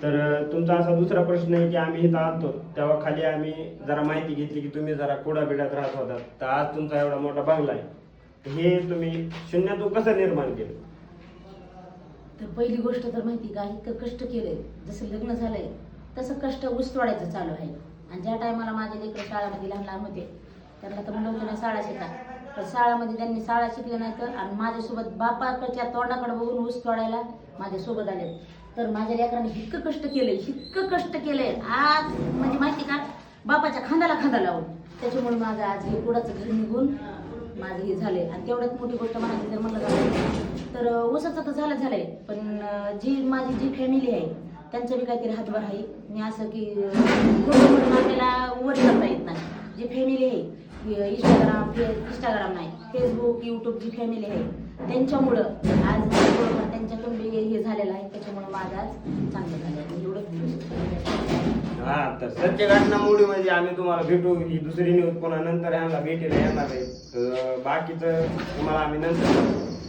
तर तुमचा असा दुसरा प्रश्न आहे की आम्ही इथं आलतो तेव्हा खाली आम्ही जरा माहिती घेतली की तुम्ही जरा कुडाबिडात राहत होतात, तर आज तुमचा एवढा मोठा बंगला आहे. हे तुम्ही शून्यातून कसं निर्माण केलं? तर पहिली गोष्ट तर माहिती का, इतकं कष्ट केलंय, जसं लग्न झालंय तसं कष्ट ऊसतोडायचं चालू आहे. आणि ज्या टायमाला माझे लेकरं शाळेमध्ये लहान लहान होते त्यांना तर म्हणलं होतं ना शाळा शिका, पण शाळामध्ये त्यांनी शाळा शिकले नाही तर आणि माझ्यासोबत बापाकडच्या तोंडाकडे बघून ऊस तोडायला माझ्यासोबत आले. तर माझ्या लेकरांनी इतकं कष्ट केलंय, इतकं कष्ट केलंय आज म्हणजे माहिती का, बापाच्या खांद्याला खांदा लावून. त्याच्यामुळे माझं आज हे कुडाचं घर निघून माझं हे झालंय. आणि तेवढ्यात मोठी गोष्ट म्हणायची जर म्हणलं जातं तर ऊसाचं तर झालंय, पण जी माझी जी फॅमिली आहे त्यांचं बी काहीतरी हातभार आहे. मी असं की खोटं म्हणून आपल्याला वर करता येत नाही. जी फॅमिली आहे इंस्टाग्राम नाही, फेसबुक यूट्यूब जी फॅमिली आहे त्यांच्यामुळं आज त्यांच्याकडून हे झालेलं आहे. त्याच्यामुळं माझं आज चांगलं झालं आहे. एवढं हा, तर सत्य घटना मूडीमध्ये आम्ही तुम्हाला भेटू. ही दुसरी न्यूज पुन्हा नंतर ह्यांना भेटीला येणार आहे, तर बाकीचं तुम्हाला आम्ही नंतर